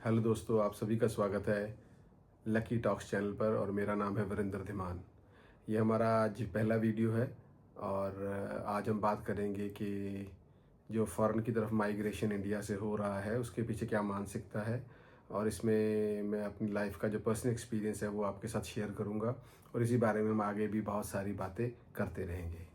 Hello दोस्तों, आप सभी का स्वागत है लकी टॉक्स चैनल पर और मेरा नाम है वीरेंद्र धीमान। ये हमारा आज पहला वीडियो है और आज हम बात करेंगे कि जो फ़ॉरेन की तरफ माइग्रेशन इंडिया से हो रहा है उसके पीछे क्या मानसिकता है, और इसमें मैं अपनी लाइफ का जो पर्सनल एक्सपीरियंस है वो आपके साथ शेयर करूँगा और इसी बारे में हम आगे भी बहुत सारी बातें करते रहेंगे।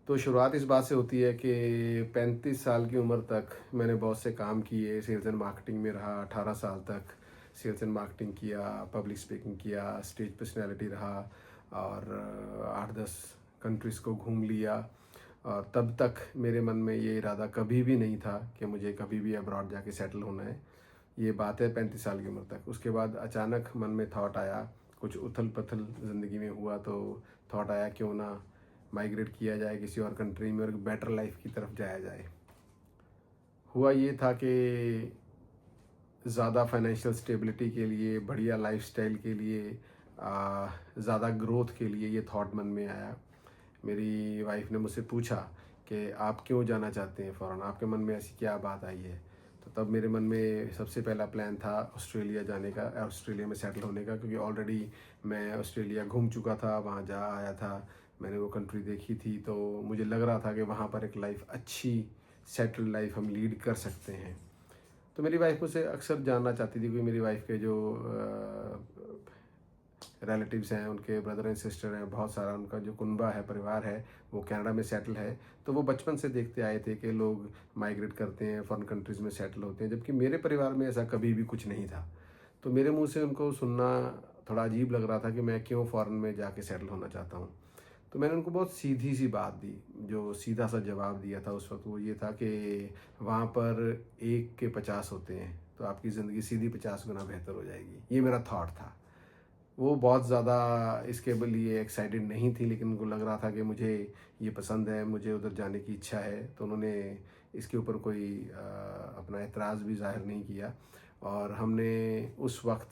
तो शुरुआत इस बात से होती है कि 35 साल की उम्र तक मैंने बहुत से काम किए। सेल्स एंड मार्केटिंग में रहा 18 साल तक। सेल्स एंड मार्केटिंग किया, पब्लिक स्पीकिंग किया, स्टेज पर्सनैलिटी रहा और 8-10 कंट्रीज़ को घूम लिया। और तब तक मेरे मन में ये इरादा कभी भी नहीं था कि मुझे कभी भी अब्रॉड जाके सेटल होना है। ये बात है 35 साल की उम्र तक। उसके बाद अचानक मन में थॉट आया, कुछ उथल पुथल ज़िंदगी में हुआ तो थॉट आया क्यों ना माइग्रेट किया जाए किसी और कंट्री में और एक बेटर लाइफ की तरफ जाया जाए। हुआ ये था कि ज़्यादा फाइनेंशियल स्टेबिलिटी के लिए, बढ़िया लाइफस्टाइल के लिए, ज़्यादा ग्रोथ के लिए ये थॉट मन में आया। मेरी वाइफ ने मुझसे पूछा कि आप क्यों जाना चाहते हैं फ़ॉरेन, आपके मन में ऐसी क्या बात आई है। तो तब मेरे मन में सबसे पहला प्लान था ऑस्ट्रेलिया जाने का, ऑस्ट्रेलिया में सेटल होने का, क्योंकि ऑलरेडी मैं ऑस्ट्रेलिया घूम चुका था, वहाँ जा आया था, मैंने वो कंट्री देखी थी। तो मुझे लग रहा था कि वहाँ पर एक लाइफ अच्छी सेटल्ड लाइफ हम लीड कर सकते हैं। तो मेरी वाइफ मुझसे अक्सर जानना चाहती थी, क्योंकि मेरी वाइफ के जो रिलेटिव्स हैं, उनके ब्रदर एंड सिस्टर हैं, बहुत सारा उनका जो कुनबा है, परिवार है, वो कनाडा में सेटल है। तो वो बचपन से देखते आए थे कि लोग माइग्रेट करते हैं, फॉरेन कंट्रीज़ में सेटल होते हैं, जबकि मेरे परिवार में ऐसा कभी भी कुछ नहीं था। तो मेरे मुंह से उनको सुनना थोड़ा अजीब लग रहा था कि मैं क्यों फ़ॉरेन में जाके सेटल होना चाहता हूँ। तो मैंने उनको बहुत सीधी सी बात दी, जो सीधा सा जवाब दिया था उस वक्त, वो ये था कि वहाँ पर 1 के 50 होते हैं, तो आपकी ज़िंदगी सीधी 50 गुना बेहतर हो जाएगी। ये मेरा थॉट था। वो बहुत ज़्यादा इसके लिए एक्साइटेड नहीं थी, लेकिन उनको लग रहा था कि मुझे ये पसंद है, मुझे उधर जाने की इच्छा है। तो उन्होंने इसके ऊपर कोई अपना एतराज़ भी ज़ाहिर नहीं किया। और हमने उस वक्त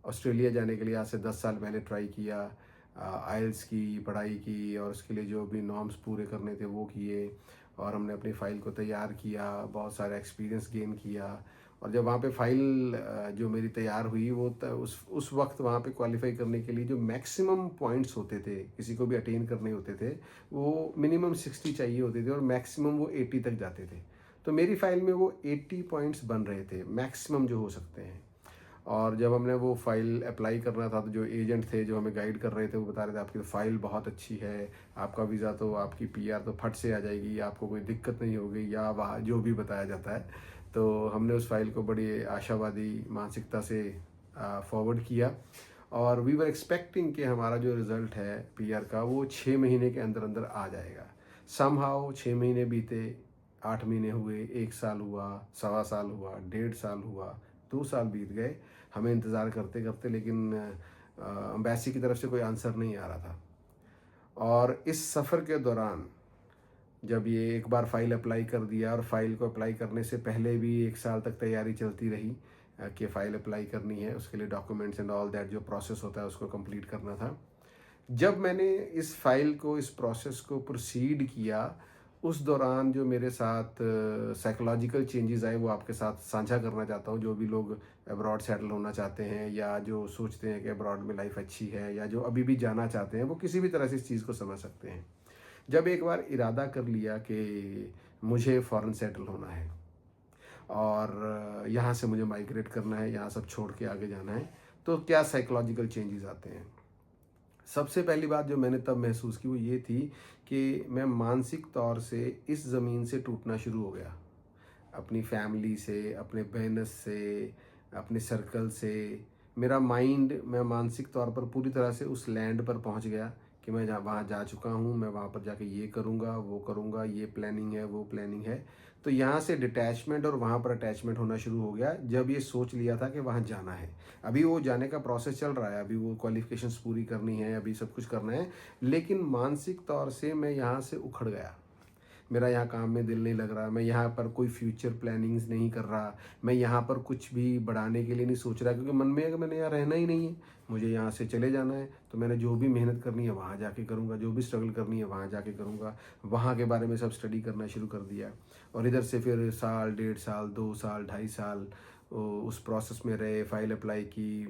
ऑस्ट्रेलिया जाने के लिए आज से 10 साल पहले ट्राई किया। आइल्स की पढ़ाई की और उसके लिए जो भी नॉर्म्स पूरे करने थे वो किए, और हमने अपनी फ़ाइल को तैयार किया, बहुत सारा एक्सपीरियंस गेन किया। और जब वहाँ पे फ़ाइल जो मेरी तैयार हुई, वो उस वक्त वहाँ पे क्वालिफाई करने के लिए जो मैक्सिमम पॉइंट्स होते थे, किसी को भी अटेन करने होते थे, वो मिनिमम 60 चाहिए होते थे और मैक्सिमम वो 80 तक जाते थे। तो मेरी फ़ाइल में वो 80 पॉइंट्स बन रहे थे मैक्सिमम जो हो सकते हैं। और जब हमने वो फ़ाइल अप्लाई करना था, तो जो एजेंट थे जो हमें गाइड कर रहे थे, वो बता रहे थे आपकी तो फ़ाइल बहुत अच्छी है, आपका वीज़ा तो, आपकी पीआर तो फट से आ जाएगी, आपको कोई दिक्कत नहीं होगी, या वहाँ जो भी बताया जाता है। तो हमने उस फ़ाइल को बड़ी आशावादी मानसिकता से फॉरवर्ड किया, और वी वर एक्सपेक्टिंग कि हमारा जो रिज़ल्ट है पीआर का, वो 6 महीने के अंदर अंदर आ जाएगा। समहाउ 6 महीने बीते, 8 महीने हुए, 1 साल हुआ, सवा साल हुआ, 1.5 साल हुआ, 2 साल बीत गए हमें इंतज़ार करते करते, लेकिन एम्बेसी की तरफ से कोई आंसर नहीं आ रहा था। और इस सफ़र के दौरान जब ये एक बार फ़ाइल अप्लाई कर दिया, और फ़ाइल को अप्लाई करने से पहले भी 1 साल तक तैयारी चलती रही कि फ़ाइल अप्लाई करनी है, उसके लिए डॉक्यूमेंट्स एंड ऑल दैट जो प्रोसेस होता है उसको कंप्लीट करना था। जब मैंने इस फाइल को, इस प्रोसेस को प्रोसीड किया, उस दौरान जो मेरे साथ साइकोलॉजिकल चेंजेस आए, वो आपके साथ साझा करना चाहता हूँ। जो भी लोग अब्रॉड सेटल होना चाहते हैं, या जो सोचते हैं कि अब्रॉड में लाइफ अच्छी है, या जो अभी भी जाना चाहते हैं, वो किसी भी तरह से इस चीज़ को समझ सकते हैं। जब एक बार इरादा कर लिया कि मुझे फ़ॉरेन सेटल होना है और यहाँ से मुझे माइग्रेट करना है, यहाँ सब छोड़ के आगे जाना है, तो क्या साइकोलॉजिकल चेंजेस आते हैं। सबसे पहली बात जो मैंने तब महसूस की वो ये थी कि मैं मानसिक तौर से इस ज़मीन से टूटना शुरू हो गया। अपनी फैमिली से, अपने बिज़नेस से, अपने सर्कल से। मेरा माइंड, मैं मानसिक तौर पर पूरी तरह से उस लैंड पर पहुंच गया कि मैं जहाँ वहाँ जा चुका हूँ, मैं वहाँ पर जाके ये करूँगा, वो करूँगा, ये प्लानिंग है, वो प्लानिंग है। तो यहाँ से डिटैचमेंट और वहाँ पर अटैचमेंट होना शुरू हो गया, जब ये सोच लिया था कि वहाँ जाना है। अभी वो जाने का प्रोसेस चल रहा है, अभी वो क्वालिफिकेशंस पूरी करनी है, अभी सब कुछ करना है, लेकिन मानसिक तौर से मैं यहाँ से उखड़ गया। मेरा यहाँ काम में दिल नहीं लग रहा, मैं यहाँ पर कोई फ्यूचर प्लानिंग्स नहीं कर रहा, मैं यहाँ पर कुछ भी बढ़ाने के लिए नहीं सोच रहा, क्योंकि मन में है कि मैंने यहाँ रहना ही नहीं है, मुझे यहाँ से चले जाना है। तो मैंने जो भी मेहनत करनी है वहाँ जाके करूँगा, जो भी स्ट्रगल करनी है वहाँ जाके करूँगा। वहाँ के बारे में सब स्टडी करना शुरू कर दिया, और इधर से फिर साल, 1.5 साल, 2 साल, 2.5 साल उस प्रोसेस में रहे, फ़ाइल अप्लाई की,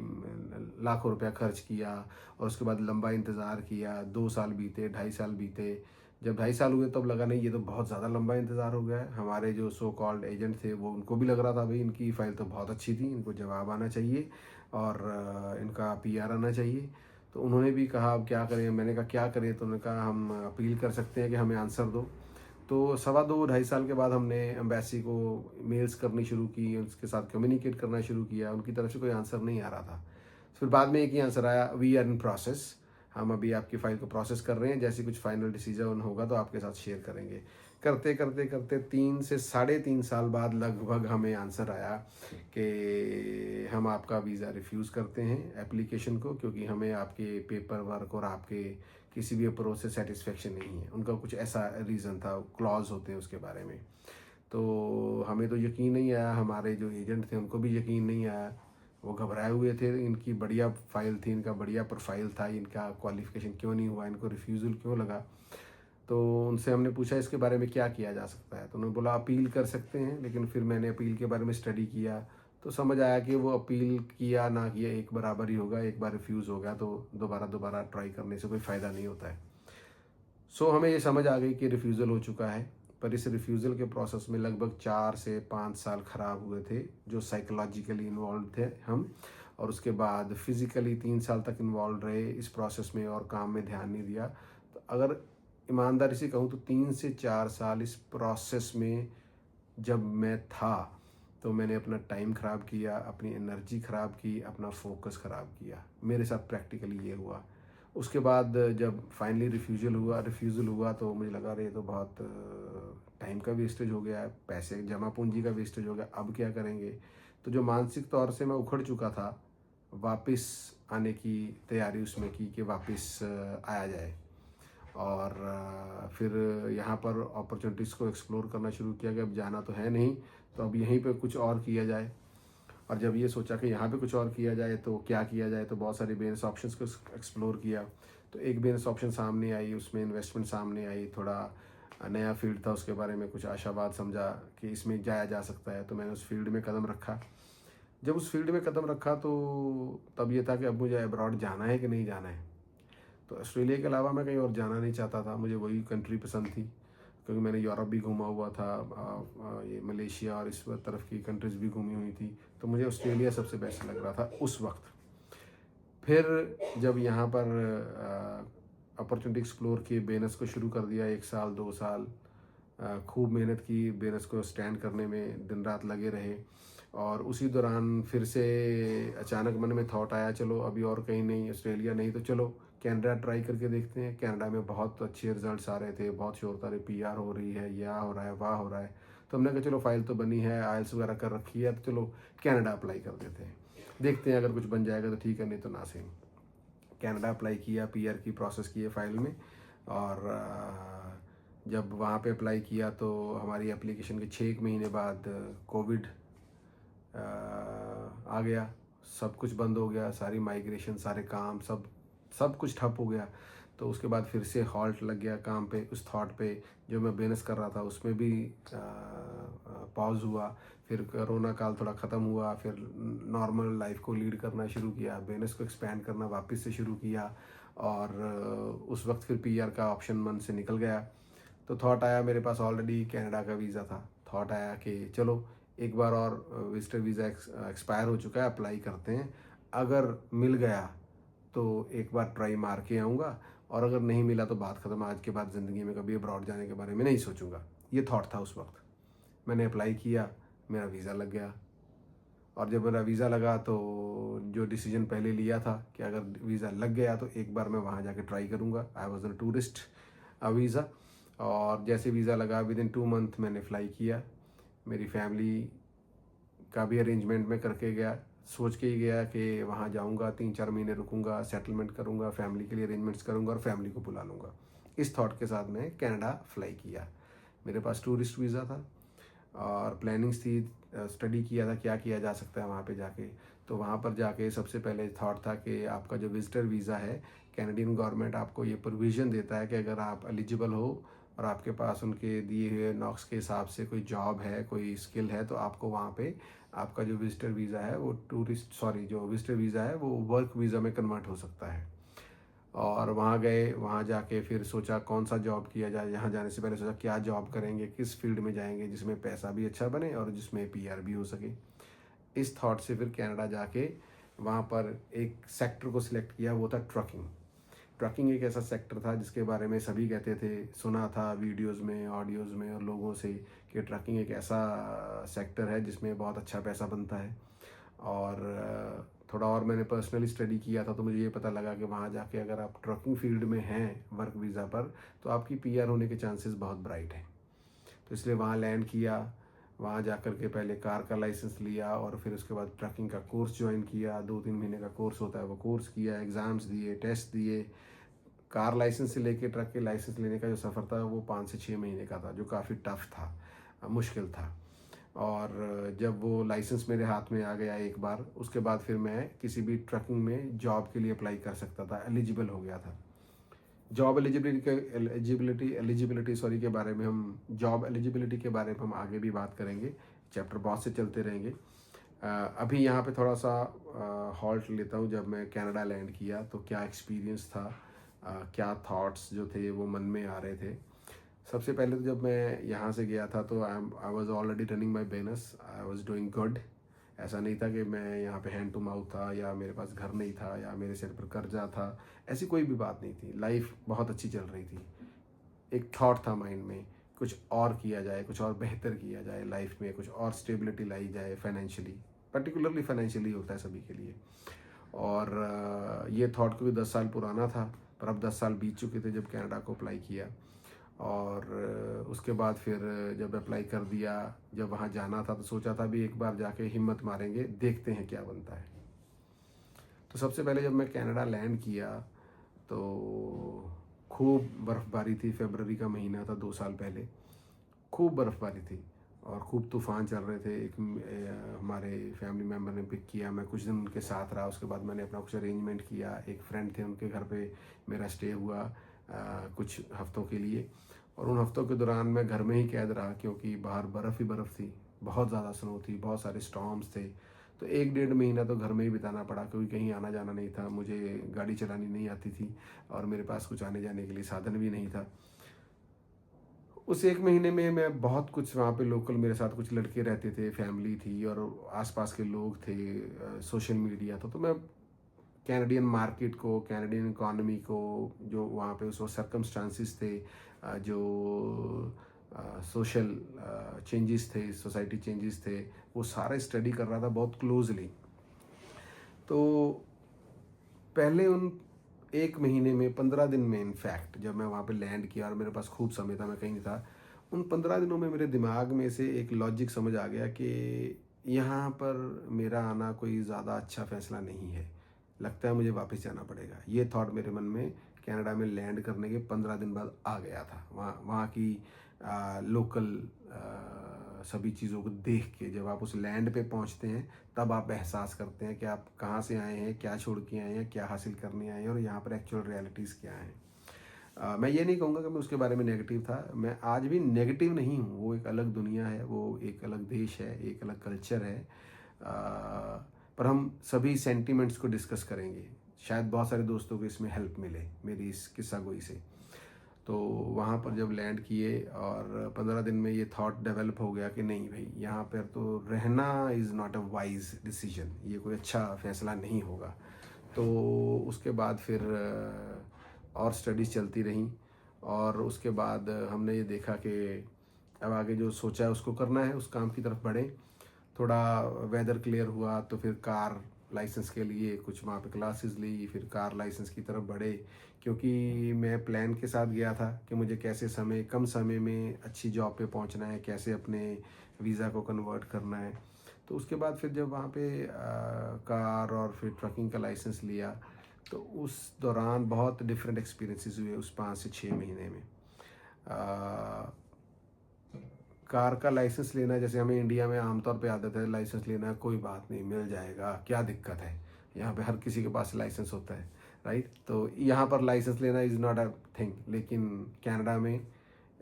लाखों रुपया खर्च किया और उसके बाद लंबा इंतज़ार किया। 2 साल बीते, 2.5 साल बीते। जब 2.5 साल हुए तब लगा नहीं, ये तो बहुत ज़्यादा लंबा इंतज़ार हो गया है। हमारे जो सो कॉल्ड एजेंट थे वो, उनको भी लग रहा था भाई इनकी फ़ाइल तो बहुत अच्छी थी, इनको जवाब आना चाहिए और इनका पीआर आना चाहिए। तो उन्होंने भी कहा अब क्या करें? मैंने कहा क्या करें? तो उन्होंने कहा हम अपील कर सकते हैं कि हमें आंसर दो। तो सवा 2 2.5 साल के बाद हमने एम्बेसी को मेल्स करनी शुरू की, उसके साथ कम्युनिकेट करना शुरू किया। उनकी तरफ से कोई आंसर नहीं आ रहा था। फिर बाद में एक ही आंसर आया, वी आर इन प्रोसेस। हम अभी आपकी फ़ाइल को प्रोसेस कर रहे हैं, जैसे कुछ फाइनल डिसीजन होगा तो आपके साथ शेयर करेंगे। करते करते करते 3 से 3.5 साल बाद लगभग हमें आंसर आया कि हम आपका वीज़ा रिफ्यूज़ करते हैं एप्लीकेशन को, क्योंकि हमें आपके पेपर वर्क और आपके किसी भी अप्रोच से सेटिस्फेक्शन नहीं है। उनका कुछ ऐसा रीज़न था, क्लॉज होते हैं उसके बारे में। तो हमें तो यकीन नहीं आया, हमारे जो एजेंट थे उनको भी यकीन नहीं आया। वो घबराए हुए थे, इनकी बढ़िया फ़ाइल थी, इनका बढ़िया प्रोफाइल था, इनका क्वालिफ़िकेशन क्यों नहीं हुआ, इनको रिफ्यूज़ल क्यों लगा। तो उनसे हमने पूछा इसके बारे में क्या किया जा सकता है, तो उन्होंने बोला अपील कर सकते हैं। लेकिन फिर मैंने अपील के बारे में स्टडी किया तो समझ आया कि वो अपील किया ना किया एक बराबर ही होगा। एक बार रिफ्यूज़ हो गया तो दोबारा दोबारा ट्राई करने से कोई फ़ायदा नहीं होता है। सो हमें ये समझ आ गई कि रिफ्यूज़ल हो चुका है। पर इस रिफ्यूज़ल के प्रोसेस में लगभग 4 से 5 साल ख़राब हुए थे, जो साइकोलॉजिकली इन्वॉल्व थे हम। और उसके बाद फिज़िकली 3 साल तक इन्वॉल्व रहे इस प्रोसेस में और काम में ध्यान नहीं दिया। तो अगर ईमानदारी से कहूँ तो 3 से 4 साल इस प्रोसेस में जब मैं था, तो मैंने अपना टाइम ख़राब किया, अपनी एनर्जी ख़राब की, अपना फोकस ख़राब किया। मेरे साथ प्रैक्टिकली ये हुआ। उसके बाद जब फाइनली रिफ्यूज़ल हुआ तो मुझे लगा अरे ये तो बहुत टाइम का वेस्टेज हो गया है, पैसे जमा पूंजी का वेस्टेज हो गया, अब क्या करेंगे? तो जो मानसिक तौर से मैं उखड़ चुका था, वापस आने की तैयारी उसमें की कि वापस आया जाए। और फिर यहाँ पर अपॉर्चुनिटीज़ को एक्सप्लोर करना शुरू किया कि अब जाना तो है नहीं, तो अब यहीं पे कुछ और किया जाए। और जब ये सोचा कि यहाँ पे कुछ और किया जाए तो क्या किया जाए, तो बहुत सारे बिजनेस ऑप्शंस को एक्सप्लोर किया। तो एक बिजनेस ऑप्शन सामने आई, उसमें इन्वेस्टमेंट सामने आई। थोड़ा नया फील्ड था, उसके बारे में कुछ आशावाद समझा कि इसमें जाया जा सकता है, तो मैंने उस फील्ड में कदम रखा। जब उस फील्ड में कदम रखा तो तब ये था कि अब मुझे अब्रॉड जाना है कि नहीं जाना है। तो ऑस्ट्रेलिया के अलावा मैं कहीं और जाना नहीं चाहता था, मुझे वही कंट्री पसंद थी, क्योंकि मैंने यूरोप भी घूमा हुआ था, ये मलेशिया और इस तरफ की कंट्रीज़ भी घूमी हुई थी। तो मुझे ऑस्ट्रेलिया सबसे बेस्ट लग रहा था उस वक्त। फिर जब यहाँ पर अपॉर्चुनिटी एक्सप्लोर की, बिजनेस को शुरू कर दिया, 1 साल 2 साल खूब मेहनत की, बिजनेस को स्टैंड करने में दिन रात लगे रहे। और उसी दौरान फिर से अचानक मन में थॉट आया, चलो अभी और कहीं नहीं, ऑस्ट्रेलिया नहीं तो चलो कनाडा ट्राई करके देखते हैं। कनाडा में बहुत अच्छे रिजल्ट्स आ रहे थे, बहुत शोर था, पीआर हो रही है, यह हो रहा है, वाह हो रहा है। तो हमने कहा चलो फाइल तो बनी है, आइल्स वगैरह कर रखी है, तो चलो कनाडा अप्लाई कर देते हैं, देखते हैं अगर कुछ बन जाएगा तो ठीक है, नहीं तो ना सही। कनाडा अप्लाई किया, पीआर की प्रोसेस की है फाइल में। और जब वहाँ पे अप्लाई किया तो हमारी एप्लीकेशन के 6 महीने बाद कोविड आ गया। सब कुछ बंद हो गया, सारी माइग्रेशन, सारे काम, सब सब कुछ ठप हो गया। तो उसके बाद फिर से हॉल्ट लग गया काम पे, उस थॉट पे। जो मैं बिजनेस कर रहा था उसमें भी पॉज हुआ। फिर कोरोना काल थोड़ा ख़त्म हुआ, फिर नॉर्मल लाइफ को लीड करना शुरू किया, बिजनेस को एक्सपैंड करना वापस से शुरू किया। और उस वक्त फिर पीआर का ऑप्शन मन से निकल गया। तो थॉट आया, मेरे पास ऑलरेडी कनाडा का वीज़ा था, थॉट आया कि चलो एक बार और विजिटर वीज़ा एक्सपायर हो चुका है, अप्लाई करते हैं। अगर मिल गया तो एक बार ट्राई मार के आऊँगा, और अगर नहीं मिला तो बात ख़त्म, आज के बाद ज़िंदगी में कभी अब्रॉड जाने के बारे में नहीं सोचूंगा। ये थॉट था उस वक्त। मैंने अप्लाई किया, मेरा वीज़ा लग गया। और जब मेरा वीज़ा लगा तो जो डिसीजन पहले लिया था कि अगर वीज़ा लग गया तो एक बार मैं वहाँ जाके ट्राई करूँगा, I was a tourist visa. और जैसे वीज़ा लगा, विद इन 2 मंथ मैंने फ़्लाई किया। मेरी फैमिली का भी अरेंजमेंट मैं करके गया, सोच के ही गया कि वहाँ जाऊँगा, 3-4 महीने रुकूंगा, सेटलमेंट करूँगा, फैमिली के लिए अरेंजमेंट्स करूँगा और फैमिली को बुला लूँगा। इस थॉट के साथ मैं कनाडा फ्लाई किया। मेरे पास टूरिस्ट वीज़ा था और प्लानिंग्स थी, स्टडी किया था क्या किया जा सकता है वहाँ पे जाके। तो वहाँ पर जाके सबसे पहले थॉट था कि आपका जो विजिटर वीज़ा है, कैनेडियन गवर्नमेंट आपको ये प्रोविज़न देता है कि अगर आप एलिजिबल हो और आपके पास उनके दिए हुए नॉक्स के हिसाब से कोई जॉब है, कोई स्किल है, तो आपको वहाँ पे आपका जो विजिटर वीज़ा है वो जो विजिटर वीज़ा है वो वर्क वीज़ा में कन्वर्ट हो सकता है। और वहाँ गए, वहाँ जाके फिर सोचा कौन सा जॉब किया जाए। यहाँ जाने से पहले सोचा क्या जॉब करेंगे, किस फील्ड में जाएंगे जिसमें पैसा भी अच्छा बने और जिसमें पीआर भी हो सके। इस थॉट से फिर कनाडा जाके वहाँ पर एक सेक्टर को सिलेक्ट किया, वो था ट्रकिंग। ट्रकिंग एक ऐसा सेक्टर था जिसके बारे में सभी कहते थे, सुना था वीडियोस में, ऑडियोज़ में और लोगों से, कि ट्रकिंग एक ऐसा सेक्टर है जिसमें बहुत अच्छा पैसा बनता है। और थोड़ा और मैंने पर्सनली स्टडी किया था तो मुझे ये पता लगा कि वहाँ जाके अगर आप ट्रकिंग फील्ड में हैं वर्क वीज़ा पर, तो आपकी पीआर होने के चांसेस बहुत ब्राइट हैं। तो इसलिए वहाँ लैंड किया, वहाँ जा कर के पहले कार का लाइसेंस लिया और फिर उसके बाद ट्रकिंग का कोर्स ज्वाइन किया। 2-3 महीने का कोर्स होता है, वो कोर्स किया, एग्ज़ाम्स दिए, टेस्ट दिए। कार लाइसेंस से लेके ट्रक के लाइसेंस लेने का जो सफ़र था वो 5 से 6 महीने का था, जो काफ़ी टफ था, मुश्किल था। और जब वो लाइसेंस मेरे हाथ में आ गया एक बार, उसके बाद फिर मैं किसी भी ट्रकिंग में जॉब के लिए अप्लाई कर सकता था, एलिजिबल हो गया था। जॉब एलिजिबिलिटी सॉरी के बारे में हम जॉब एलिजिबिलिटी के बारे में हम आगे भी बात करेंगे, चैप्टर बहुत से चलते रहेंगे। अभी यहाँ पे थोड़ा सा हॉल्ट लेता हूँ। जब मैं कनाडा लैंड किया तो क्या एक्सपीरियंस था, क्या थॉट्स जो थे वो मन में आ रहे थे। सबसे पहले तो जब मैं यहाँ से गया था तो I was already running my business, I was doing good. ऐसा नहीं था कि मैं यहाँ पे हैंड टू माउथ था या मेरे पास घर नहीं था या मेरे सिर पर कर्जा था, ऐसी कोई भी बात नहीं थी। लाइफ बहुत अच्छी चल रही थी। एक थॉट था माइंड में, कुछ और किया जाए, कुछ और बेहतर किया जाए लाइफ में, कुछ और स्टेबिलिटी लाई जाए फाइनेंशियली, पर्टिकुलरली फाइनेंशियली होता है सभी के लिए। और ये थॉट क्योंकि 10 साल पुराना था, पर अब 10 साल बीत चुके थे जब कनाडा को अप्लाई किया। और उसके बाद फिर जब अप्लाई कर दिया, जब वहाँ जाना था तो सोचा था भी एक बार जाके हिम्मत मारेंगे, देखते हैं क्या बनता है। तो सबसे पहले जब मैं कनाडा लैंड किया तो खूब बर्फ़बारी थी। फरवरी का महीना था 2 साल पहले, खूब बर्फ़बारी थी और खूब तूफ़ान चल रहे थे। एक हमारे फैमिली मेम्बर ने पिक किया, मैं कुछ दिन उनके साथ रहा। उसके बाद मैंने अपना कुछ अरेंजमेंट किया, एक फ्रेंड थे उनके घर पे मेरा स्टे हुआ कुछ हफ्तों के लिए। और उन हफ्तों के दौरान मैं घर में ही कैद रहा क्योंकि बाहर बर्फ़ ही बर्फ़ थी, बहुत ज़्यादा स्नो थी, बहुत सारे स्टॉर्म्स थे। तो 1-1.5 महीना तो घर में ही बिताना पड़ा क्योंकि कहीं आना जाना नहीं था, मुझे गाड़ी चलानी नहीं आती थी और मेरे पास कुछ आने जाने के लिए साधन भी नहीं था। उस 1 महीने में मैं बहुत कुछ वहाँ पे लोकल मेरे साथ कुछ लड़के रहते थे, फैमिली थी और आसपास के लोग थे, सोशल मीडिया था। तो मैं कैनेडियन मार्केट को, कैनेडियन इकॉनमी को, जो वहाँ पे उस वक्त सर्कमस्टांसिस थे, जो सोशल चेंजेस थे, सोसाइटी चेंजेस थे, वो सारा स्टडी कर रहा था बहुत क्लोजली। तो पहले उन 1 महीने में, 15 दिन में इनफैक्ट, जब मैं वहाँ पे लैंड किया और मेरे पास खूब समय था, मैं कहीं नहीं था, उन 15 दिनों में मेरे दिमाग में से एक लॉजिक समझ आ गया कि यहाँ पर मेरा आना कोई ज़्यादा अच्छा फ़ैसला नहीं है, लगता है मुझे वापस जाना पड़ेगा। ये थॉट मेरे मन में कनाडा में लैंड करने के 15 दिन बाद आ गया था। वहाँ की लोकल सभी चीज़ों को देख के जब आप उस लैंड पे पहुँचते हैं तब आप एहसास करते हैं कि आप कहाँ से आए हैं, क्या छोड़ के आए हैं, क्या हासिल करने आए हैं और यहाँ पर एक्चुअल रियलिटीज़ क्या हैं। मैं ये नहीं कहूँगा कि मैं उसके बारे में नेगेटिव था, मैं आज भी नेगेटिव नहीं हूँ। वो एक अलग दुनिया है, वो एक अलग देश है, एक अलग कल्चर है। पर हम सभी सेंटिमेंट्स को डिस्कस करेंगे, शायद बहुत सारे दोस्तों को इसमें हेल्प मिले मेरी इस किस्सा गोई से। तो वहाँ पर जब लैंड किए और 15 दिन में ये थॉट डेवलप हो गया कि नहीं भाई, यहाँ पर तो रहना is not a wise decision, ये कोई अच्छा फ़ैसला नहीं होगा। तो उसके बाद फिर और स्टडीज़ चलती रहीं और उसके बाद हमने ये देखा कि अब आगे जो सोचा है उसको करना है, उस काम की तरफ बढ़ें। थोड़ा वेदर क्लियर हुआ तो फिर कार लाइसेंस के लिए कुछ वहाँ पे क्लासेस ली, फिर कार लाइसेंस की तरफ बढ़े क्योंकि मैं प्लान के साथ गया था कि मुझे कैसे कम समय में अच्छी जॉब पे पहुँचना है, कैसे अपने वीज़ा को कन्वर्ट करना है। तो उसके बाद फिर जब वहाँ पे कार और फिर ट्रकिंग का लाइसेंस लिया तो उस दौरान बहुत डिफरेंट एक्सपीरियंसेस हुए उस 5 से 6 महीने में। कार का लाइसेंस लेना, जैसे हमें इंडिया में आमतौर पे आदत है लाइसेंस लेना, कोई बात नहीं मिल जाएगा, क्या दिक्कत है, यहाँ पे हर किसी के पास लाइसेंस होता है, राइट। तो यहाँ पर लाइसेंस लेना इज़ नॉट अ थिंग, लेकिन कनाडा में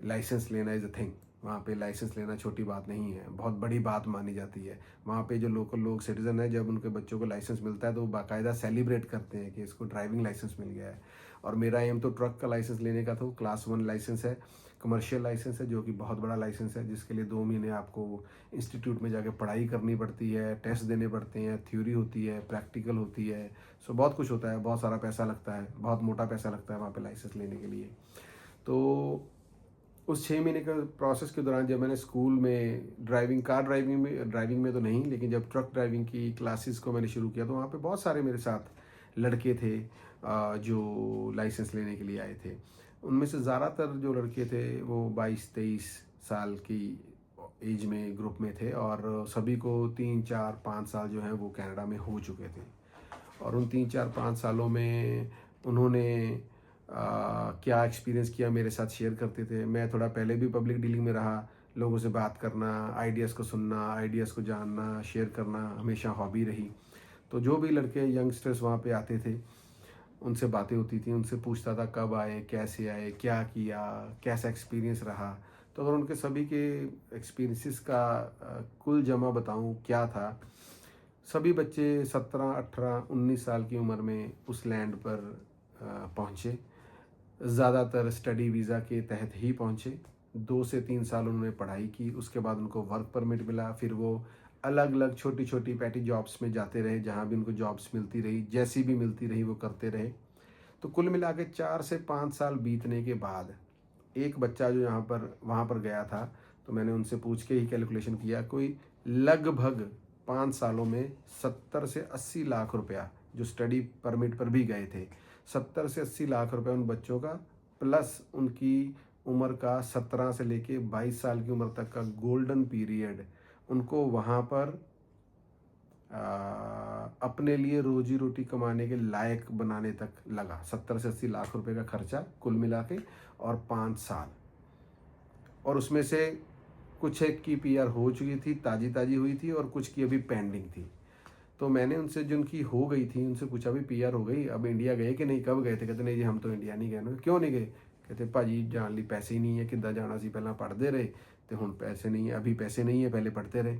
लाइसेंस लेना इज़ अ थिंग। वहाँ पे लाइसेंस लेना छोटी बात नहीं है, बहुत बड़ी बात मानी जाती है। वहाँ पे जो लोकल लोग सिटीज़न है, जब उनके बच्चों को लाइसेंस मिलता है तो वो बाकायदा सेलिब्रेट करते हैं कि इसको ड्राइविंग लाइसेंस मिल गया है। और मेरा एम तो ट्रक का लाइसेंस लेने का था। क्लास 1 लाइसेंस है, कमर्शियल लाइसेंस है, जो कि बहुत बड़ा लाइसेंस है, जिसके लिए 2 महीने आपको इंस्टीट्यूट में जाके पढ़ाई करनी पड़ती है, टेस्ट देने पड़ते हैं, थ्योरी होती है, प्रैक्टिकल होती है। सो बहुत कुछ होता है, बहुत सारा पैसा लगता है, बहुत मोटा पैसा लगता है वहाँ पे लाइसेंस लेने के लिए। तो उस 6 महीने का प्रोसेस के दौरान जब मैंने स्कूल में कार ड्राइविंग में तो नहीं, लेकिन जब ट्रक ड्राइविंग की क्लासेस को मैंने शुरू किया तो वहाँ पे बहुत सारे मेरे साथ लड़के थे जो लाइसेंस लेने के लिए आए थे। उनमें से ज़्यादातर जो लड़के थे वो 22-23 साल की एज में ग्रुप में थे, और सभी को 3-4-5 साल जो हैं वो कनाडा में हो चुके थे। और उन 3-4-5 सालों में उन्होंने क्या एक्सपीरियंस किया मेरे साथ शेयर करते थे। मैं थोड़ा पहले भी पब्लिक डीलिंग में रहा, लोगों से बात करना, आइडियाज़ को सुनना, आइडियाज़ को जानना, शेयर करना हमेशा हॉबी रही। तो जो भी लड़के यंगस्टर्स वहाँ पे आते थे उनसे बातें होती थी, उनसे पूछता था कब आए, कैसे आए, क्या किया, कैसा एक्सपीरियंस रहा। तो अगर उनके सभी के एक्सपीरियंसेस का कुल जमा बताऊं क्या था, सभी बच्चे 17, 18, 19 साल की उम्र में उस लैंड पर पहुँचे। ज़्यादातर स्टडी वीज़ा के तहत ही पहुँचे। 2 से 3 साल उन्होंने पढ़ाई की, उसके बाद उनको वर्क परमिट मिला। फिर वो अलग अलग छोटी छोटी पैटी जॉब्स में जाते रहे, जहाँ भी उनको जॉब्स मिलती रही, जैसी भी मिलती रही वो करते रहे। तो कुल मिला के 4 से 5 साल बीतने के बाद एक बच्चा जो यहाँ पर वहाँ पर गया था, तो मैंने उनसे पूछ के ही कैलकुलेशन किया, कोई लगभग 5 सालों में 70 से 80 लाख रुपया, जो स्टडी परमिट पर भी गए थे, 70 से 80 लाख रुपया उन बच्चों का, प्लस उनकी उम्र का 17 से लेके 22 साल की उम्र तक का गोल्डन पीरियड उनको वहाँ पर अपने लिए रोजी रोटी कमाने के लायक बनाने तक लगा। 70 से 80 लाख रुपए का खर्चा कुल मिला के, और 5 साल। और उसमें से कुछ एक की पीआर हो चुकी थी, ताजी ताजी हुई थी, और कुछ की अभी पेंडिंग थी। तो मैंने उनसे, जिनकी हो गई थी, उनसे पूछा भी पीआर हो गई, अब इंडिया गए कि नहीं, कब गए थे? कहते नहीं जी हम तो इंडिया नहीं गए। क्यों नहीं गए? कहते भाजी जान ली पैसे ही नहीं है, किदा जाना सी, पहला पढ़ते रहे तो हुण पैसे नहीं है, अभी पैसे नहीं है, पहले पढ़ते रहे।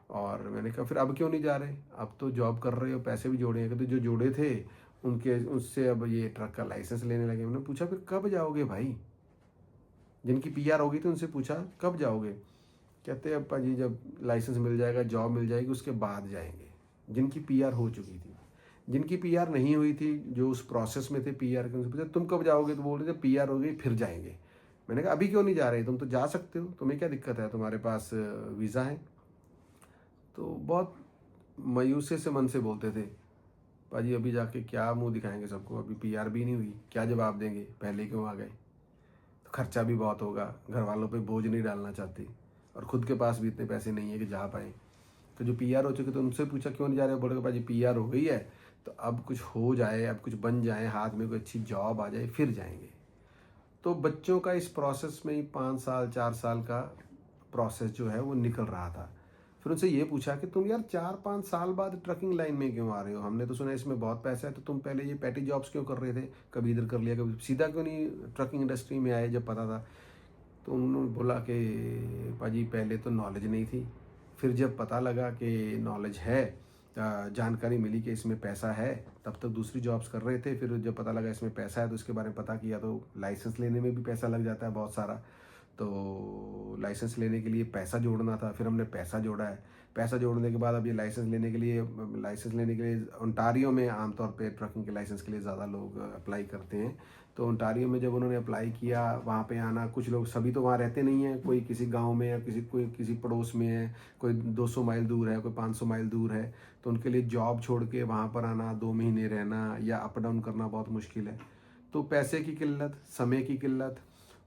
और मैंने कहा फिर अब क्यों नहीं जा रहे? अब तो जॉब कर रहे हो, पैसे भी जोड़े हैं। कहते जो जोड़े थे उनके उससे अब ये ट्रक का लाइसेंस लेने लगे। मैंने पूछा फिर कब जाओगे भाई? जिनकी पीआर होगी तो उनसे पूछा कब जाओगे? कहते अब भाजी जब लाइसेंस मिल जाएगा, जॉब मिल जाएगी, उसके बाद जाएंगे। जिनकी पीआर हो चुकी थी, जिनकी पीआर नहीं हुई थी, जो उस प्रोसेस में थे पीआर के, उनसे पूछा तुम कब जाओगे? तो बोल रहे थे पीआर हो गई फिर जाएंगे। मैंने कहा अभी क्यों नहीं जा रहे? तुम तो जा सकते हो, तुम्हें क्या दिक्कत है, तुम्हारे पास वीज़ा है। तो बहुत मायूसी से मन से बोलते थे, पाजी अभी जाके क्या मुंह दिखाएंगे सबको, अभी पीआर भी नहीं हुई, क्या जवाब देंगे, पहले क्यों आ गए? तो खर्चा भी बहुत होगा, घर वालों पे बोझ नहीं डालना चाहती, और खुद के पास भी इतने पैसे नहीं है कि जा पाए। तो जो पीआर हो चुके तो उनसे पूछा क्यों नहीं जा रहे? बोले पाजी पीआर हो गई है, तो अब कुछ हो जाए, अब कुछ बन जाए, हाथ में कोई अच्छी जॉब आ जाए फिर जाएंगे। तो बच्चों का इस प्रोसेस में ही 5 साल 4 साल का प्रोसेस जो है वो निकल रहा था। फिर उनसे ये पूछा कि तुम यार 4-5 साल बाद ट्रकिंग लाइन में क्यों आ रहे हो? हमने तो सुना इसमें बहुत पैसा है, तो तुम पहले ये पैटी जॉब्स क्यों कर रहे थे? कभी इधर कर लिया, कभी सीधा क्यों नहीं ट्रकिंग इंडस्ट्री में आए जब पता था? तो उन्होंने बोला कि पाजी पहले तो नॉलेज नहीं थी, फिर जब पता लगा कि नॉलेज है, जानकारी मिली कि इसमें पैसा है, तब तक दूसरी जॉब्स कर रहे थे। फिर जब पता लगा इसमें पैसा है तो इसके बारे में पता किया, तो लाइसेंस लेने में भी पैसा लग जाता है बहुत सारा। तो लाइसेंस लेने के लिए पैसा जोड़ना था, फिर हमने पैसा जोड़ा है। पैसा जोड़ने के बाद अब ये लाइसेंस लेने के लिए ओंटारियो में आमतौर पे ट्रकिंग के लाइसेंस के लिए ज़्यादा लोग अप्लाई करते हैं। तो ओंटारियो में जब उन्होंने अप्लाई किया, वहाँ पे आना, कुछ लोग, सभी तो वहाँ रहते नहीं हैं, कोई किसी गांव में या किसी पड़ोस में है, कोई 200 माइल दूर है, कोई 500 माइल दूर है। तो उनके लिए जॉब छोड़ के वहाँ पर आना, 2 महीने रहना या अप डाउन करना बहुत मुश्किल है। तो पैसे की किल्लत, समय की किल्लत,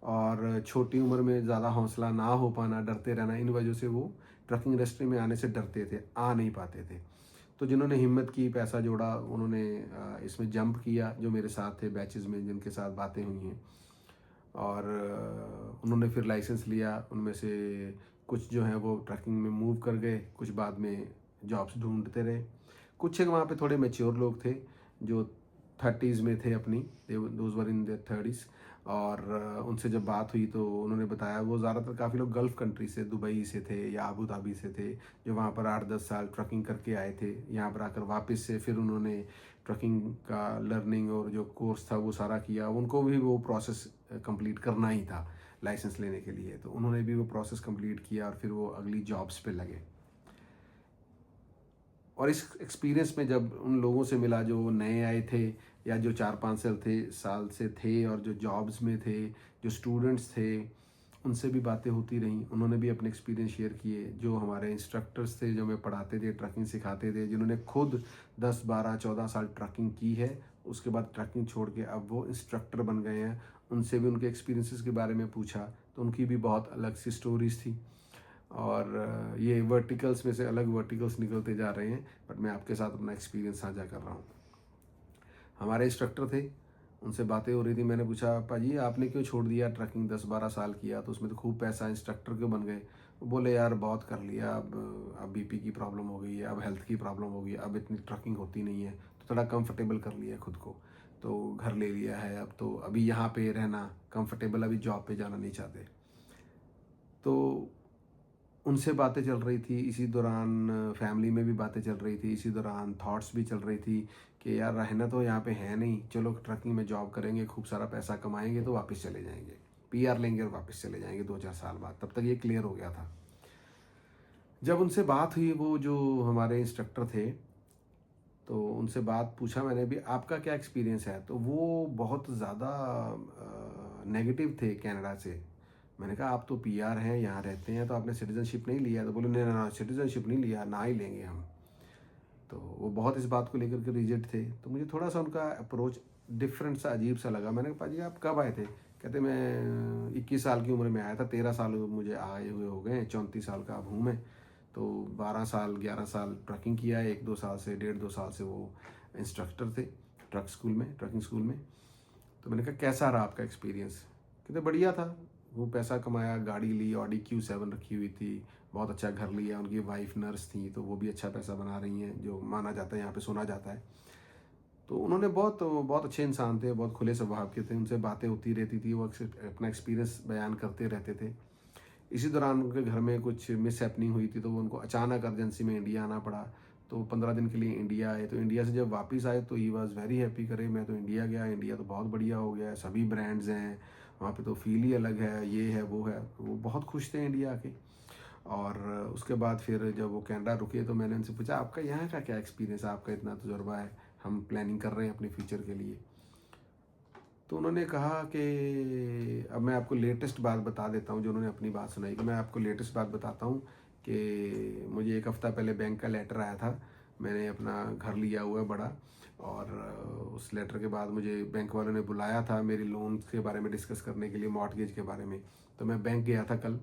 और छोटी उम्र में ज़्यादा हौसला ना हो पाना, डरते रहना, इन वजह से वो ट्रकिंग इंडस्ट्री में आने से डरते थे, आ नहीं पाते थे। तो जिन्होंने हिम्मत की, पैसा जोड़ा, उन्होंने इसमें जंप किया, जो मेरे साथ थे बैचेस में, जिनके साथ बातें हुई हैं, और उन्होंने फिर लाइसेंस लिया। उनमें से कुछ जो हैं वो ट्रकिंग में मूव कर गए, कुछ बाद में जॉब्स ढूंढते रहे। कुछ एक वहाँ पे थोड़े मैच्योर लोग थे जो 30s में थे अपनी, those were in their 30s, और उनसे जब बात हुई तो उन्होंने बताया वो ज़्यादातर काफ़ी लोग गल्फ़ कंट्री से, दुबई से थे या अबू धाबी से थे, जो वहाँ पर 8-10 साल ट्रकिंग करके आए थे। यहाँ पर आकर वापस से फिर उन्होंने ट्रकिंग का लर्निंग और जो कोर्स था वो सारा किया। उनको भी वो प्रोसेस कंप्लीट करना ही था लाइसेंस लेने के लिए, तो उन्होंने भी वो प्रोसेस कंप्लीट किया और फिर वो अगली जॉब्स पे लगे। और इस एक्सपीरियंस में जब उन लोगों से मिला जो नए आए थे या जो 4-5 साल से थे और जो जॉब्स में थे, जो स्टूडेंट्स थे, उनसे भी बातें होती रहीं। उन्होंने भी अपने एक्सपीरियंस शेयर किए। जो हमारे इंस्ट्रक्टर्स थे जो हमें पढ़ाते थे, ट्रकिंग सिखाते थे, जिन्होंने खुद 10-12-14 साल ट्रकिंग की है, उसके बाद ट्रकिंग छोड़ के अब वो इंस्ट्रक्टर बन गए हैं, उनसे भी उनके एक्सपीरियंसेस के बारे में पूछा तो उनकी भी बहुत अलग सी स्टोरीज थी। और ये वर्टिकल्स में से अलग वर्टिकल्स निकलते जा रहे हैं, बट मैं आपके साथ अपना एक्सपीरियंस साझा कर रहा हूँ। हमारे इंस्ट्रक्टर थे, उनसे बातें हो रही थी। मैंने पूछा, पाजी आपने क्यों छोड़ दिया, ट्रकिंग 10-12 साल किया तो उसमें तो खूब पैसा, इंस्ट्रक्टर क्यों बन गए? वो बोले यार बहुत कर लिया, अब बीपी की प्रॉब्लम हो गई है, अब हेल्थ की प्रॉब्लम हो गई है, अब इतनी ट्रकिंग होती नहीं है, तो थोड़ा कंफर्टेबल कर लिया खुद को, तो घर ले लिया है, अब तो अभी यहाँ पे रहना कंफर्टेबल, अभी जॉब पे जाना नहीं चाहते। तो उनसे बातें चल रही थी, इसी दौरान फैमिली में भी बातें चल रही थी, इसी दौरान थॉट्स भी चल रही थी कि यार रहना तो यहाँ पे है नहीं, चलो ट्रकिंग में जॉब करेंगे, खूब सारा पैसा कमाएंगे तो वापस चले जाएंगे, पीआर लेंगे और वापस चले जाएंगे 2-4 साल बाद। तब तक ये क्लियर हो गया था। जब उनसे बात हुई, वो जो हमारे इंस्ट्रक्टर थे, तो उनसे बात पूछा मैंने भी, आपका क्या एक्सपीरियंस है? तो वो बहुत ज़्यादा नेगेटिव थे कनाडा से। मैंने कहा आप तो पीआर हैं, यहाँ रहते हैं, तो आपने सिटीजनशिप नहीं लिया? तो बोले नहीं ना, सिटीजनशिप नहीं लिया, ना ही लेंगे हम। तो वो बहुत इस बात को लेकर के रिजिड थे। तो मुझे थोड़ा सा उनका अप्रोच डिफरेंट सा, अजीब सा लगा। मैंने कहा पाजी आप कब आए थे? कहते मैं 21 साल की उम्र में आया था, 13 साल मुझे आए हुए हो गए, 34 साल का अब हूँ मैं। तो 12 साल 11 साल ट्रकिंग किया है, 1-2 साल से 1.5-2 साल से वो इंस्ट्रक्टर थे ट्रकिंग स्कूल में। तो मैंने कहा कैसा रहा आपका एक्सपीरियंस? कहते बढ़िया था, वो पैसा कमाया, गाड़ी ली, ऑडी Q7 रखी हुई थी, बहुत अच्छा घर लिया, उनकी वाइफ नर्स थी तो वो भी अच्छा पैसा बना रही हैं, जो माना जाता है यहाँ पे, सुना जाता है। तो उन्होंने बहुत बहुत अच्छे इंसान थे, बहुत खुले स्वभाव के थे, उनसे बातें होती रहती थी, वो अपना एक्सपीरियंस बयान करते रहते थे। इसी दौरान उनके घर में कुछ मिस हैपनिंग हुई थी, तो वो उनको अचानक अर्जेंसी में इंडिया आना पड़ा। तो 15 दिन के लिए इंडिया आए। तो इंडिया से जब वापस आए तो ही वॉज़ वेरी हैप्पी, करे मैं तो इंडिया गया, इंडिया तो बहुत बढ़िया हो गया है, सभी ब्रांड्स हैं वहाँ पे, तो फील ही अलग है, ये है वो है। तो वो बहुत खुश थे इंडिया आके। और उसके बाद फिर जब वो कनाडा रुके तो मैंने उनसे पूछा आपका यहाँ का क्या एक्सपीरियंस है, आपका इतना तजुर्बा है, हम प्लानिंग कर रहे हैं अपने फ्यूचर के लिए। तो उन्होंने कहा कि अब मैं आपको लेटेस्ट बात बता देता हूँ, जो उन्होंने अपनी बात सुनाई, कि मैं आपको लेटेस्ट बात बताता हूँ कि मुझे 1 हफ़्ता पहले बैंक का लेटर आया था। मैंने अपना घर लिया हुआ है बड़ा, और उस लेटर के बाद मुझे बैंक वालों ने बुलाया था मेरी लोन के बारे में डिस्कस करने के लिए, मॉर्टगेज के बारे में। तो मैं बैंक गया था कल।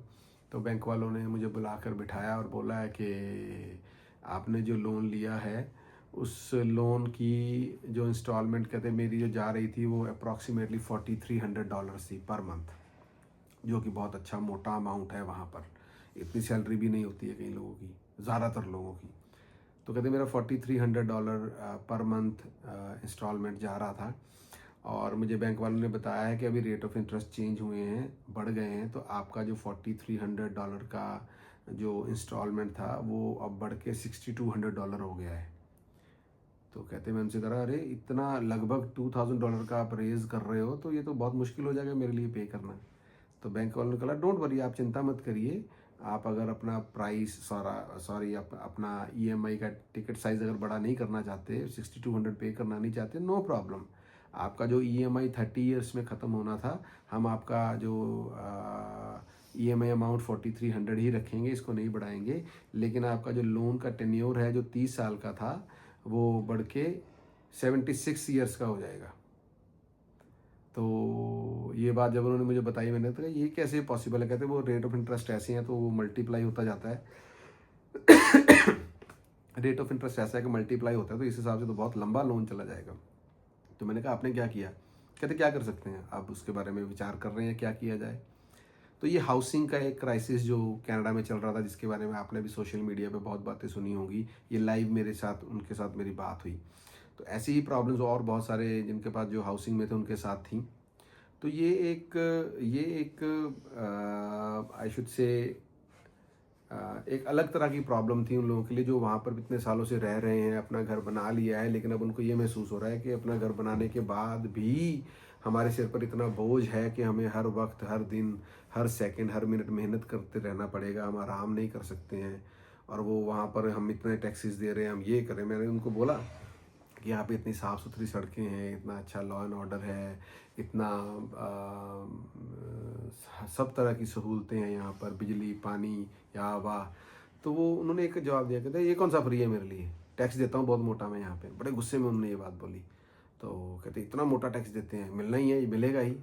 तो बैंक वालों ने मुझे बुलाकर बिठाया और बोला है कि आपने जो लोन लिया है, उस लोन की जो इंस्टॉलमेंट कहते मेरी जो जा रही थी वो अप्रॉक्सीमेटली $4,300 थी पर मंथ, जो कि बहुत अच्छा मोटा अमाउंट है वहाँ पर। इतनी सैलरी भी नहीं होती है कई लोगों की, ज़्यादातर लोगों की। तो कहते मेरा $4,300 पर मंथ इंस्टॉलमेंट जा रहा था। और मुझे बैंक वालों ने बताया है कि अभी रेट ऑफ इंटरेस्ट चेंज हुए हैं, बढ़ गए हैं, तो आपका जो $4,300 का जो इंस्टॉलमेंट था वो अब बढ़ के $6,200 हो गया है। तो कहते मैं उनसे करा, अरे इतना लगभग $2,000 का आप रेज कर रहे हो, तो ये तो बहुत मुश्किल हो जाएगा मेरे लिए पे करना। तो बैंक वालों ने कहा डोंट वरी, आप चिंता मत करिए, आप अगर अपना प्राइस अपना ईएमआई का टिकट साइज़ अगर बड़ा नहीं करना चाहते, 6,200 पे करना नहीं चाहते, नो प्रॉब्लम। आपका जो ईएमआई 30 ईयर्स में ख़त्म होना था, हम आपका जो ईएमआई अमाउंट 4,300 ही रखेंगे, इसको नहीं बढ़ाएंगे। लेकिन आपका जो लोन का टेन्योर है जो 30 साल का था, वो बढ़ के 76 ईयर्स का हो जाएगा। तो ये बात जब उन्होंने मुझे बताई, मैंने तो कहा ये कैसे पॉसिबल है? कहते वो रेट ऑफ इंटरेस्ट ऐसे हैं तो वो मल्टीप्लाई होता जाता है। रेट ऑफ इंटरेस्ट ऐसा है कि मल्टीप्लाई होता है, तो इस हिसाब से तो बहुत लंबा लोन चला जाएगा। तो मैंने कहा आपने क्या किया? कहते क्या कर सकते हैं, आप उसके बारे में विचार कर रहे हैं क्या किया जाए। तो ये हाउसिंग का एक क्राइसिस जो कनाडा में चल रहा था, जिसके बारे में आपने भी सोशल मीडिया पे बहुत बातें सुनी होंगी, ये लाइव मेरे साथ उनके साथ मेरी बात हुई। तो ऐसी ही प्रॉब्लम्स और बहुत सारे जिनके पास जो हाउसिंग में थे उनके साथ थी। तो ये एक आई शुड से एक अलग तरह की प्रॉब्लम थी उन लोगों के लिए, जो वहाँ पर इतने सालों से रह रहे हैं, अपना घर बना लिया है, लेकिन अब उनको ये महसूस हो रहा है कि अपना घर बनाने के बाद भी हमारे सिर पर इतना बोझ है कि हमें हर वक्त, हर दिन, हर सेकंड, हर मिनट मेहनत करते रहना पड़ेगा, हम आराम नहीं कर सकते हैं। और वो वहाँ पर हम इतने टैक्सेस दे रहे हैं, हम ये करें। मैंने उनको बोला कि यहाँ पे इतनी साफ़ सुथरी सड़कें हैं, इतना अच्छा लॉ एंड ऑर्डर है, इतना सब तरह की सहूलतें हैं यहाँ पर, बिजली, पानी या हवा। तो वो उन्होंने एक जवाब दिया, कहते ये कौन सा फ्री है मेरे लिए, टैक्स देता हूँ बहुत मोटा मैं यहाँ पे। बड़े गुस्से में उन्होंने ये बात बोली। तो कहते इतना मोटा टैक्स देते हैं, मिलना ही है, ये मिलेगा ही।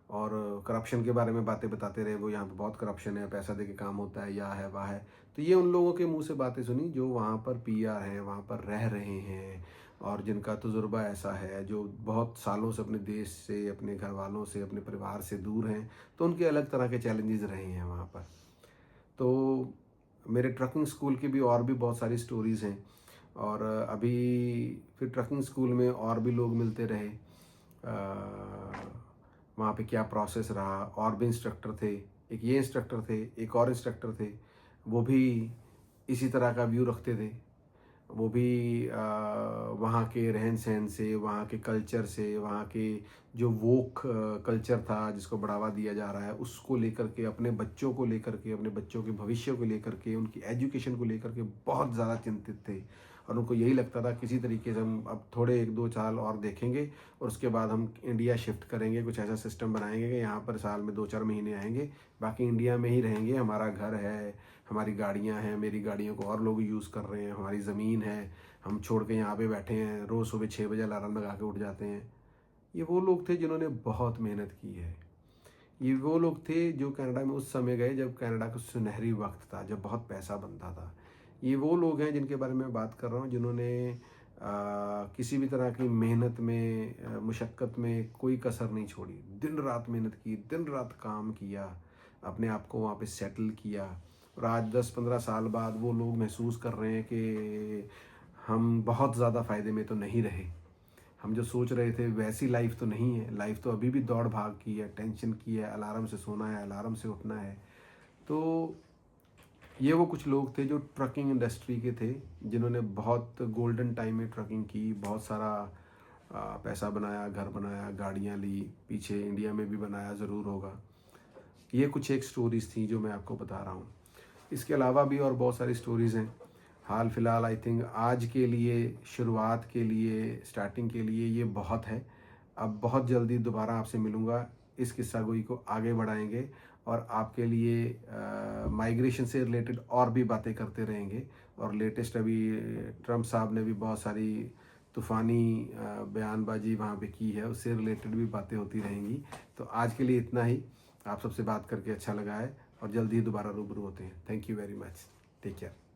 और करप्शन के बारे में बातें बताते रहे वो, यहाँ पे बहुत करप्शन है, पैसा दे के काम होता है, या है, वाह है। तो ये उन लोगों के मुंह से बातें सुनी जो वहाँ पर पीआर हैं, वहाँ पर रह रहे हैं, और जिनका तजुर्बा ऐसा है, जो बहुत सालों से अपने देश से, अपने घर वालों से, अपने परिवार से दूर हैं। तो उनके अलग तरह के चैलेंजेस रहे हैं वहाँ पर। तो मेरे ट्रकिंग स्कूल की भी और भी बहुत सारी स्टोरीज़ हैं। और अभी फिर ट्रकिंग स्कूल में और भी लोग मिलते रहे। वहाँ पे क्या प्रोसेस रहा, और भी इंस्ट्रक्टर थे, एक ये इंस्ट्रक्टर थे, एक और इंस्ट्रक्टर थे, वो भी इसी तरह का व्यू रखते थे। वो भी वहाँ के रहन सहन से, वहाँ के कल्चर से, वहाँ के जो वोक कल्चर था जिसको बढ़ावा दिया जा रहा है, उसको लेकर के, अपने बच्चों को लेकर के, अपने बच्चों के भविष्य को लेकर के, उनकी एजुकेशन को लेकर के बहुत ज़्यादा चिंतित थे। और उनको यही लगता था किसी तरीके से हम अब थोड़े 1-2 साल और देखेंगे और उसके बाद हम इंडिया शिफ्ट करेंगे, कुछ ऐसा सिस्टम बनाएंगे कि यहाँ पर साल में 2-4 महीने आएंगे, बाकी इंडिया में ही रहेंगे, हमारा घर है, हमारी गाड़ियाँ हैं, मेरी गाड़ियों को और लोग यूज़ कर रहे हैं, हमारी ज़मीन है, हम छोड़ के यहाँ पे बैठे हैं, रोज़ सुबह 6 बजे अलार्म लगा के उठ जाते हैं। ये वो लोग थे जिन्होंने बहुत मेहनत की है। ये वो लोग थे जो कनाडा में उस समय गए जब कनाडा का सुनहरी वक्त था, जब बहुत पैसा बनता था। ये वो लोग हैं जिनके बारे में बात कर रहा हूँ, जिन्होंने किसी भी तरह की मेहनत में, मुशक्क़त में कोई कसर नहीं छोड़ी। दिन रात मेहनत की, दिन रात काम किया, अपने आप को वहाँ पे सेटल किया। और आज 10-15 साल बाद वो लोग महसूस कर रहे हैं कि हम बहुत ज़्यादा फ़ायदे में तो नहीं रहे। हम जो सोच रहे थे वैसी लाइफ तो नहीं है। लाइफ तो अभी भी दौड़ भाग की है, टेंशन की है, अलार्म से सोना है, अलार्म से उठना है। तो ये वो कुछ लोग थे जो ट्रकिंग इंडस्ट्री के थे, जिन्होंने बहुत गोल्डन टाइम में ट्रकिंग की, बहुत सारा पैसा बनाया, घर बनाया, गाड़ियाँ ली, पीछे इंडिया में भी बनाया ज़रूर होगा। ये कुछ एक स्टोरीज़ थी जो मैं आपको बता रहा हूँ। इसके अलावा भी और बहुत सारी स्टोरीज़ हैं। हाल फिलहाल आई थिंक आज के लिए, शुरुआत के लिए, स्टार्टिंग के लिए ये बहुत है। अब बहुत जल्दी दोबारा आपसे मिलूँगा, इस किस्सा गोई को आगे बढ़ाएंगे और आपके लिए माइग्रेशन से रिलेटेड और भी बातें करते रहेंगे। और लेटेस्ट अभी ट्रम्प साहब ने भी बहुत सारी तूफ़ानी बयानबाजी वहाँ पे की है, उससे रिलेटेड भी बातें होती रहेंगी। तो आज के लिए इतना ही। आप सबसे बात करके अच्छा लगा है और जल्दी ही दोबारा रूबरू होते हैं। Thank you very much. Take care.